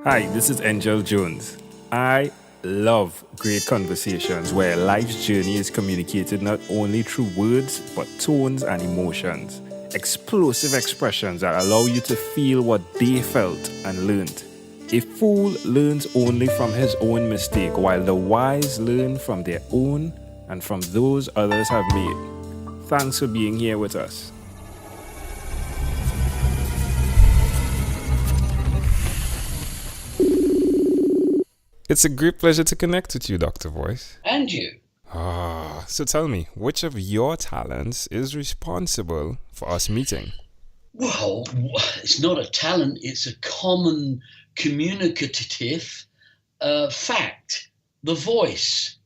Hi, this is Angel Jones. I love great conversations where life's journey is communicated not only through words, but tones and emotions. Explosive expressions that allow you to feel what they felt and learned. A fool learns only from his own mistake, while the wise learn from their own and from those others have made. Thanks for being here with us. It's a great pleasure to connect with you, Dr. Voice. And you. So tell me, which of your talents is responsible for us meeting? Well, it's not a talent, it's a common communicative fact, the voice.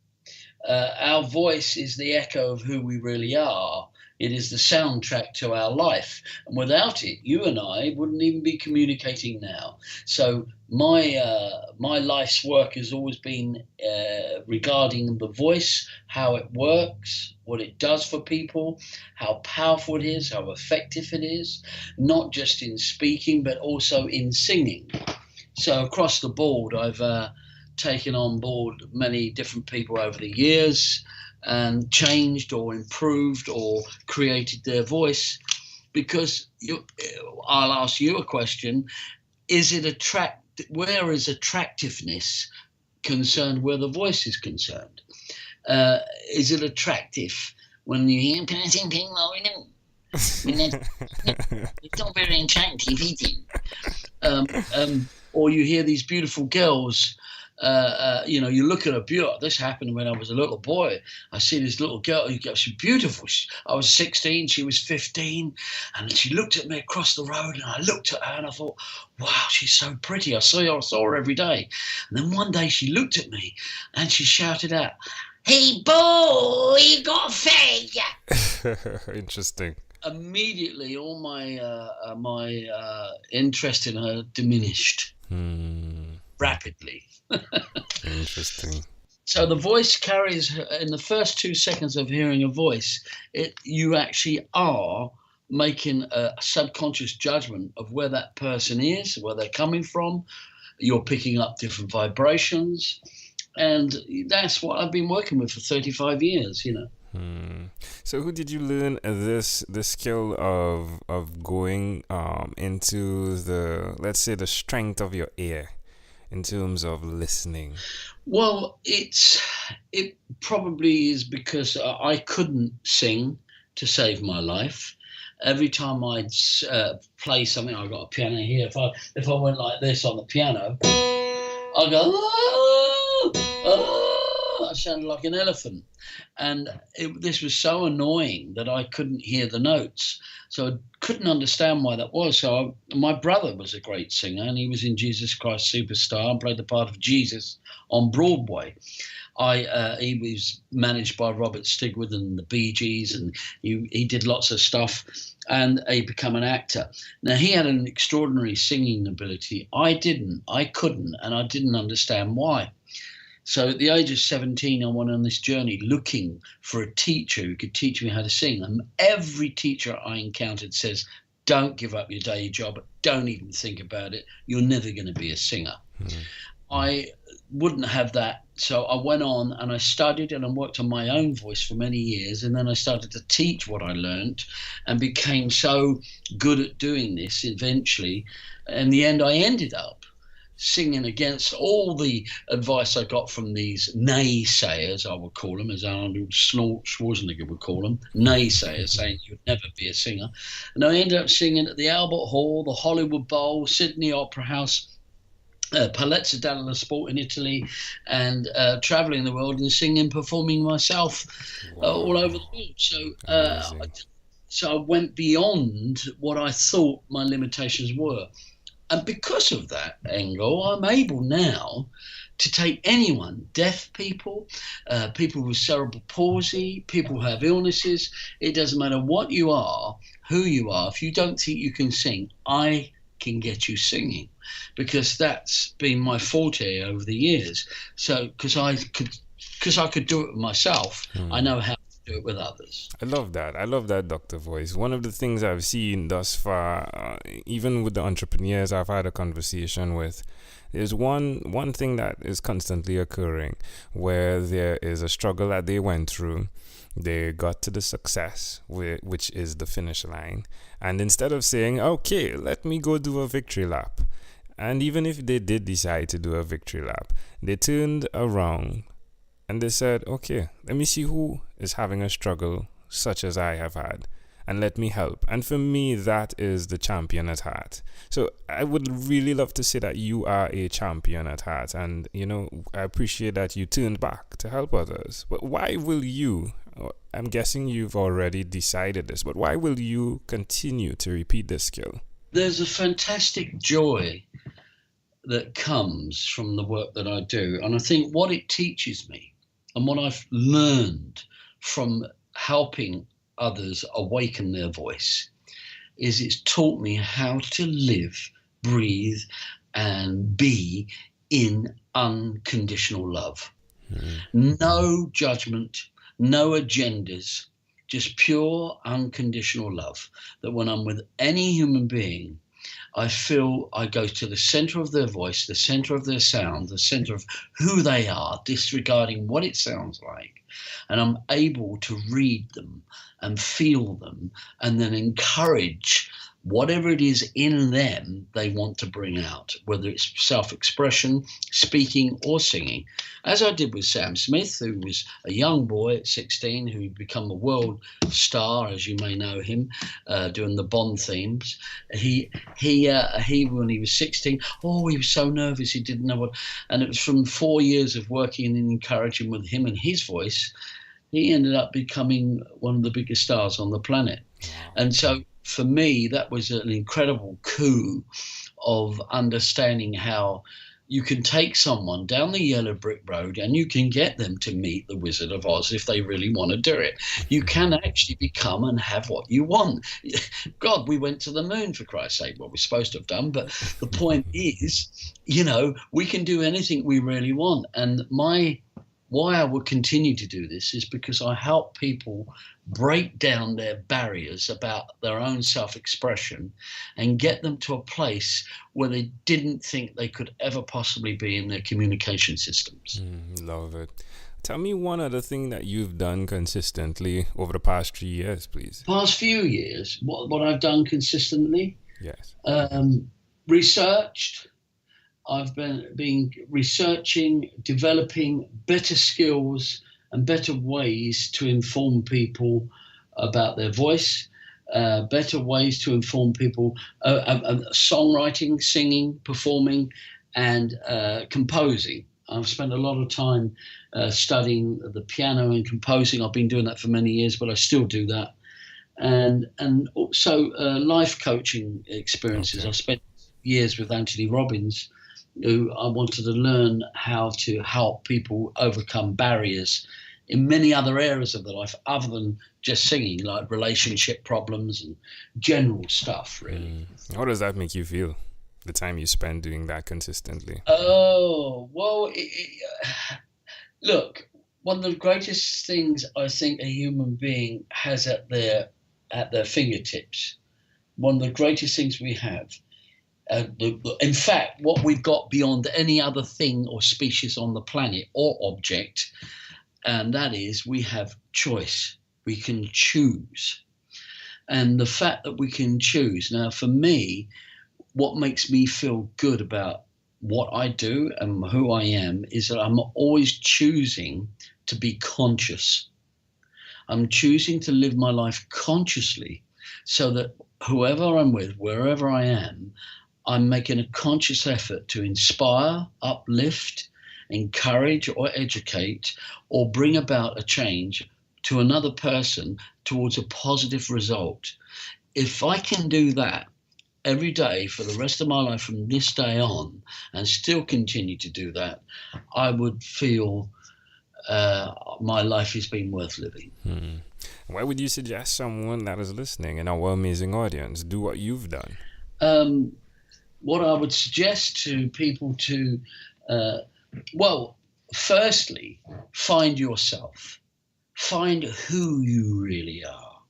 Our voice is the echo of who we really are. It is the soundtrack to our life. And without it, you and I wouldn't even be communicating now. So my life's work has always been regarding the voice, how it works, what it does for people, how powerful it is, how effective it is, not just in speaking, but also in singing. So across the board, I've taken on board many different people over the years and changed or improved or created their voice, because I'll ask you a question: where is attractiveness concerned where the voice is concerned? Is it attractive when you hear people? It's not very attractive, is it? Or you hear these beautiful girls. You look at her beauty. This happened when I was a little boy. I see this little girl. She's beautiful. I was 16. She was 15. And she looked at me across the road. And I looked at her and I thought, wow, she's so pretty. I saw her every day. And then one day she looked at me and she shouted out, "Hey, boy, you got a fag." Interesting. Immediately, all my interest in her diminished rapidly. Interesting. So the voice carries, in the first 2 seconds of hearing a voice, you actually are making a subconscious judgment of where that person is, where they're coming from. You're picking up different vibrations. And that's what I've been working with for 35 years, So who did you learn the skill of going into the strength of your ear in terms of listening? Well, it probably is because I couldn't sing to save my life. Every time I'd play something, I've got a piano here. If I went like this on the piano, I'd go, "Oh, oh," I sounded like an elephant. And this was so annoying that I couldn't hear the notes. So I couldn't understand why that was. So my brother was a great singer, and he was in Jesus Christ Superstar and played the part of Jesus on Broadway. He was managed by Robert Stigwood and the Bee Gees, and he did lots of stuff, and he became an actor. Now, he had an extraordinary singing ability. I didn't. I couldn't, and I didn't understand why. So at the age of 17, I went on this journey looking for a teacher who could teach me how to sing. And every teacher I encountered says, "Don't give up your day job. Don't even think about it. You're never going to be a singer." Mm-hmm. I wouldn't have that. So I went on and I studied and I worked on my own voice for many years. And then I started to teach what I learned and became so good at doing this eventually. In the end, I ended up singing against all the advice I got from these naysayers, I would call them, as Arnold Schwarzenegger would call them, naysayers, saying you'd never be a singer. And I ended up singing at the Albert Hall, the Hollywood Bowl, Sydney Opera House, Palazzo della Sport in Italy, and traveling the world and singing, performing myself all over the world. So I went beyond what I thought my limitations were. And because of that, Engel, I'm able now to take anyone, deaf people, people with cerebral palsy, people who have illnesses. It doesn't matter what you are, who you are. If you don't think you can sing, I can get you singing, because that's been my forte over the years. So because I could do it myself, I know how do it with others. I love that, Dr. Voice. One of the things I've seen thus far, even with the entrepreneurs I've had a conversation with, There's one thing that is constantly occurring where there is a struggle that they went through. They got to the success, which is the finish line. And instead of saying, okay, let me go do a victory lap. And even if they did decide to do a victory lap, they turned around and they said, okay, let me see who is having a struggle such as I have had, and let me help. And for me, that is the champion at heart. So I would really love to say that you are a champion at heart. And, I appreciate that you turned back to help others. But why will you, I'm guessing you've already decided this, but why will you continue to repeat this skill? There's a fantastic joy that comes from the work that I do. And I think what it teaches me and what I've learned from helping others awaken their voice is it's taught me how to live, breathe, and be in unconditional love. No judgment, no agendas, just pure unconditional love. That when I'm with any human being, I feel I go to the center of their voice, the center of their sound, the center of who they are, disregarding what it sounds like. And I'm able to read them and feel them and then encourage whatever it is in them they want to bring out, whether it's self-expression, speaking or singing. As I did with Sam Smith, who was a young boy at 16, who became a world star, as you may know him, doing the Bond themes. He when he was 16, he was so nervous, he didn't know what, and it was from 4 years of working and encouraging with him and his voice, he ended up becoming one of the biggest stars on the planet. And so for me, that was an incredible coup of understanding how you can take someone down the yellow brick road and you can get them to meet the Wizard of Oz if they really want to do it. You can actually become and have what you want. God, we went to the moon, for Christ's sake. Well, we're supposed to have done, but the point is, we can do anything we really want. And why I would continue to do this is because I help people break down their barriers about their own self-expression and get them to a place where they didn't think they could ever possibly be in their communication systems. Love it. Tell me one other thing that you've done consistently over the past 3 years, please. Past few years, what I've done consistently? Yes. Researched. I've been researching, developing better skills and better ways to inform people about their voice, better ways to inform people, songwriting, singing, performing, and composing. I've spent a lot of time studying the piano and composing. I've been doing that for many years, but I still do that. And also life coaching experiences. Okay. I spent years with Anthony Robbins, who I wanted to learn how to help people overcome barriers in many other areas of their life other than just singing, like relationship problems and general stuff, really. How does that make you feel, the time you spend doing that consistently? Oh, well, look, one of the greatest things I think a human being has at their fingertips, one of the greatest things we have, in fact, what we've got beyond any other thing or species on the planet or object, and that is we have choice. We can choose. And the fact that we can choose, now for me, what makes me feel good about what I do and who I am is that I'm always choosing to be conscious. I'm choosing to live my life consciously so that whoever I'm with, wherever I am, I'm making a conscious effort to inspire, uplift, encourage or educate or bring about a change to another person towards a positive result. If I can do that every day for the rest of my life from this day on and still continue to do that, I would feel my life has been worth living. Why would you suggest someone that is listening in our amazing audience do what you've done? What I would suggest to people to, firstly, find yourself. Find who you really are.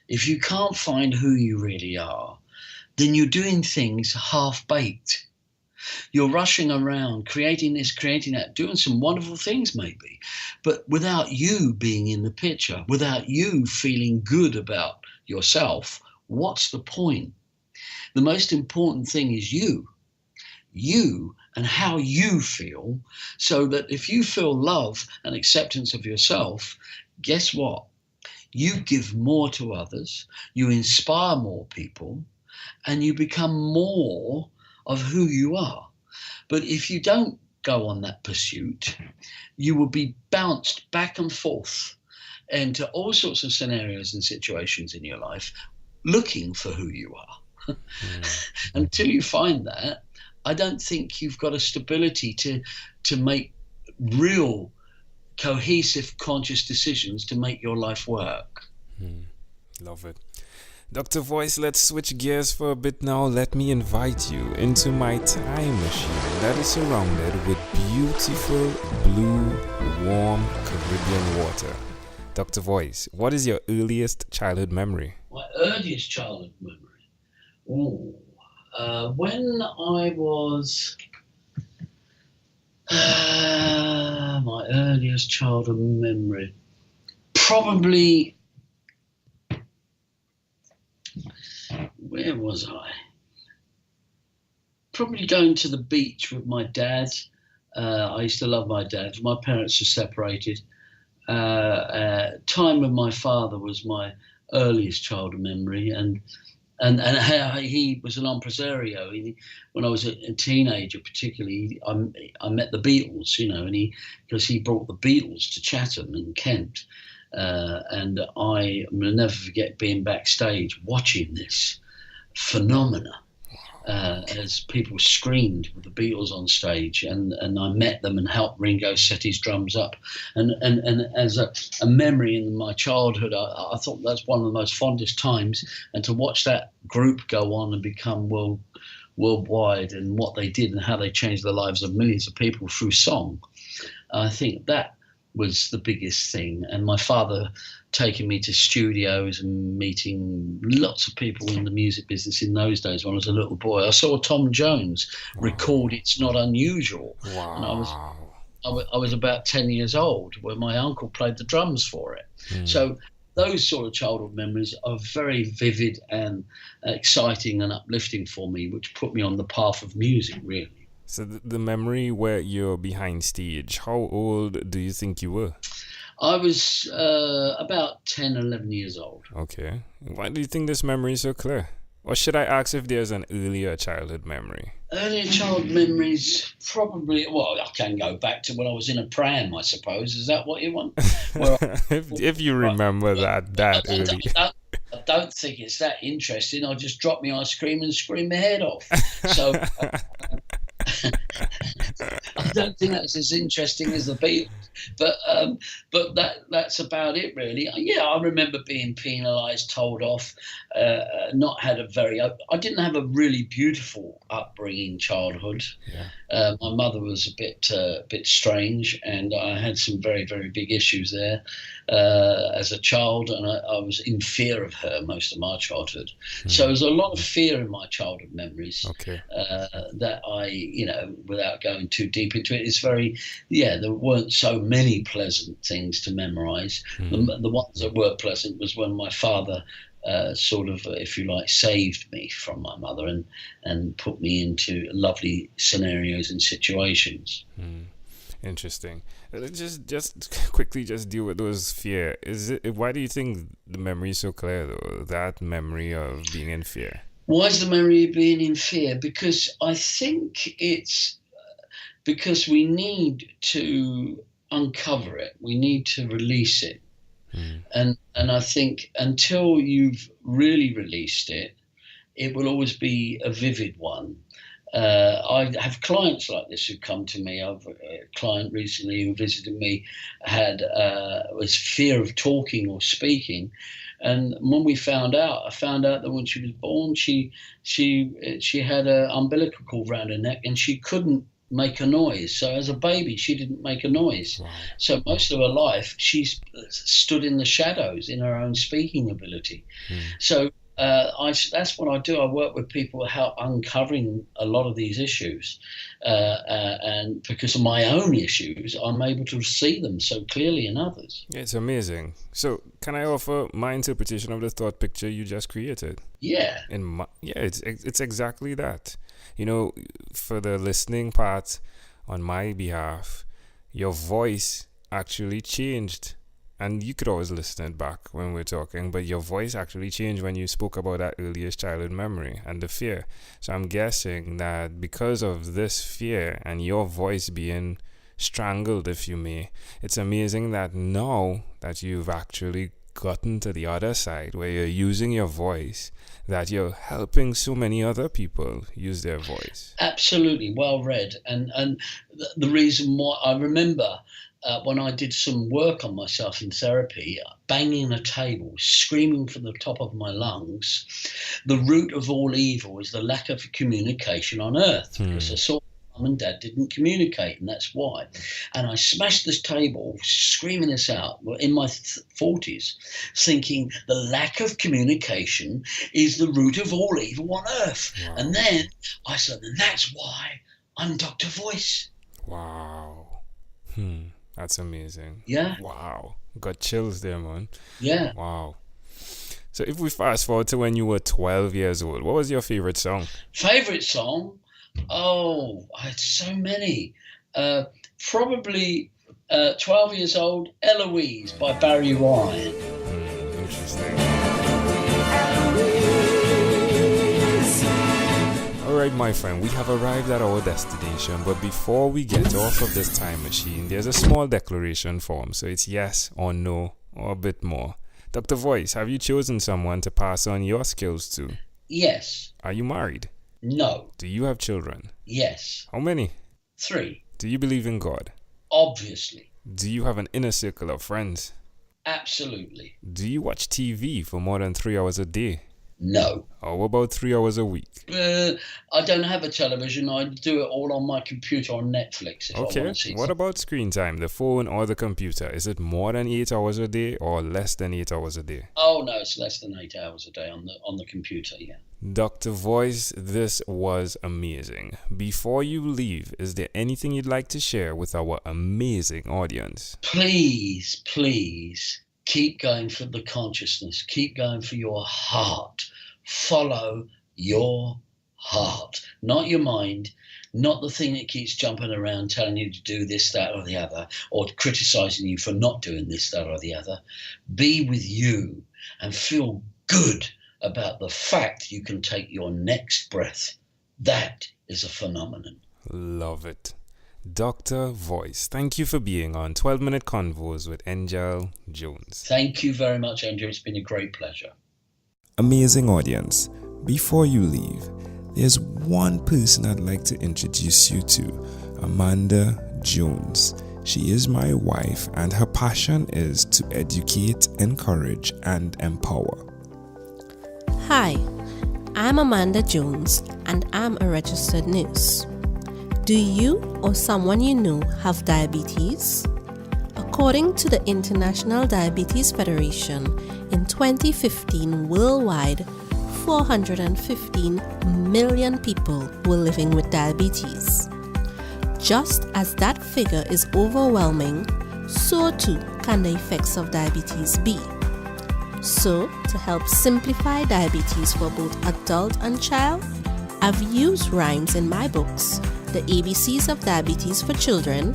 If you can't find who you really are, then you're doing things half-baked. You're rushing around, creating this, creating that, doing some wonderful things maybe, but without you being in the picture, without you feeling good about yourself, what's the point? The most important thing is you and how you feel, so that if you feel love and acceptance of yourself, guess what? You give more to others, you inspire more people, and you become more of who you are. But if you don't go on that pursuit, you will be bounced back and forth into all sorts of scenarios and situations in your life looking for who you are. Until you find that, I don't think you've got a stability to make real cohesive, conscious decisions to make your life work. Love it. Dr. Voice, let's switch gears for a bit now. Let me invite you into my time machine that is surrounded with beautiful, blue, warm Caribbean water. Dr. Voice, what is your earliest childhood memory? My earliest childhood memory? When I was... my earliest childhood memory, probably, where was I? Probably going to the beach with my dad. I used to love my dad. My parents are separated. Time with my father was my earliest childhood memory, and how he was an impresario. When I was a teenager, particularly, I met the Beatles, and because he brought the Beatles to Chatham in Kent, and I will never forget being backstage watching this phenomena as people screamed with the Beatles on stage, and I met them and helped Ringo set his drums up, and as a memory in my childhood, I thought that's one of the most fondest times, and to watch that group go on and become worldwide, and what they did and how they changed the lives of millions of people through song, I think that was the biggest thing. And my father taking me to studios and meeting lots of people in the music business in those days when I was a little boy. I saw Tom Jones record It's Not Unusual. Wow. And I was about 10 years old, where my uncle played the drums for it. So those sort of childhood memories are very vivid and exciting and uplifting for me, which put me on the path of music, really. So the memory where you're behind stage, how old do you think you were? I was about 10, 11 years old. Okay. Why do you think this memory is so clear? Or should I ask if there's an earlier childhood memory? Earlier childhood memories, probably, well, I can go back to when I was in a pram, I suppose. Is that what you want? if you remember that early. I don't think it's that interesting. I'll just drop my ice cream and scream my head off. So... I don't think that's as interesting as the Beatles, but that's about it, really. Yeah, I remember being penalised, told off, not had a very... I didn't have a really beautiful upbringing childhood. Yeah. My mother was a bit strange, and I had some very, very big issues there as a child, and I was in fear of her most of my childhood. So there's a lot of fear in my childhood memories. Okay. That I, without going too deep into it, it's very, there weren't so many pleasant things to memorize. The ones that were pleasant was when my father sort of, if you like, saved me from my mother and put me into lovely scenarios and situations. Interesting. Just quickly deal with those fear. Why do you think the memory is so clear, though? That memory of being in fear. Why is the memory of being in fear? Because I think it's because we need to uncover it. We need to release it. And I think until you've really released it, it will always be a vivid one. I have clients like this who come to me. I've a client recently who visited me was fear of talking or speaking, and when I found out that when she was born, she had an umbilical cord around her neck and she couldn't make a noise. So as a baby, she didn't make a noise. Wow. So most of her life, she's stood in the shadows in her own speaking ability. So That's what I do. I work with people how uncovering a lot of these issues, and because of my own issues, I'm able to see them so clearly in others. Yeah, it's amazing. So, can I offer my interpretation of the thought picture you just created? Yeah. It's exactly that. You know, for the listening part, on my behalf, your voice actually changed. And you could always listen it back when we're talking, but your voice actually changed when you spoke about that earliest childhood memory and the fear. So I'm guessing that because of this fear and your voice being strangled, if you may, it's amazing that now that you've actually gotten to the other side where you're using your voice, that you're helping so many other people use their voice. Absolutely, well read. And the reason why I remember when I did some work on myself in therapy, banging a table, screaming from the top of my lungs, the root of all evil is the lack of communication on earth, because I saw mum and dad didn't communicate, and that's why. And I smashed this table, screaming this out in my 40s, thinking the lack of communication is the root of all evil on earth. Wow. And then I said, that's why I'm Dr. Voice. Wow. That's amazing. Yeah. Wow. Got chills there, man. Yeah. Wow. So if we fast forward to when you were 12 years old, what was your favorite song? Favorite song? Oh, I had so many. Probably 12 years old, Eloise by Barry Ryan. Interesting. Alright, my friend, we have arrived at our destination, but before we get off of this time machine, there's a small declaration form, so it's yes or no, or a bit more. Dr. Voice, have you chosen someone to pass on your skills to? Yes. Are you married? No. Do you have children? Yes. How many? 3. Do you believe in God? Obviously. Do you have an inner circle of friends? Absolutely. Do you watch TV for more than 3 hours a day? No. How about 3 hours a week? I don't have a television. I do it all on my computer on Netflix. If I want to see what about screen time, the phone or the computer? Is it more than 8 hours a day or less than 8 hours a day? Oh, no, it's less than 8 hours a day on the computer, yeah. Dr. Voice, this was amazing. Before you leave, is there anything you'd like to share with our amazing audience? Please, please, keep going for the consciousness. Keep going for your heart. Follow your heart, not your mind, not the thing that keeps jumping around telling you to do this, that, or the other, or criticizing you for not doing this, that, or the other. Be with you and feel good about the fact you can take your next breath. That is a phenomenon. Love it. Dr. Voice, thank you for being on 12-Minute Convos with Angel Jones. Thank you very much, Andrew. It's been a great pleasure. Amazing audience. Before you leave, there's one person I'd like to introduce you to, Amanda Jones. She is my wife, and her passion is to educate, encourage, and empower. Hi, I'm Amanda Jones, and I'm a registered nurse. Do you or someone you know have diabetes? According to the International Diabetes Federation, in 2015 worldwide, 415 million people were living with diabetes. Just as that figure is overwhelming, so too can the effects of diabetes be. So, to help simplify diabetes for both adult and child, I've used rhymes in my books, The ABCs of Diabetes for Children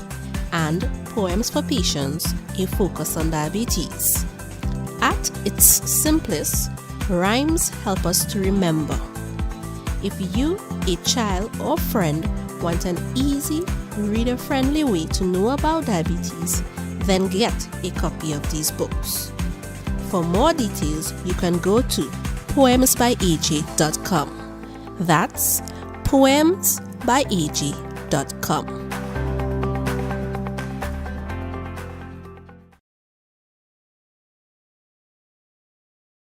and Poems for Patients, A Focus on Diabetes. At its simplest, rhymes help us to remember. If you, a child or friend, want an easy, reader-friendly way to know about diabetes, then get a copy of these books. For more details, you can go to poemsbyaj.com. That's poemsbyaj.com.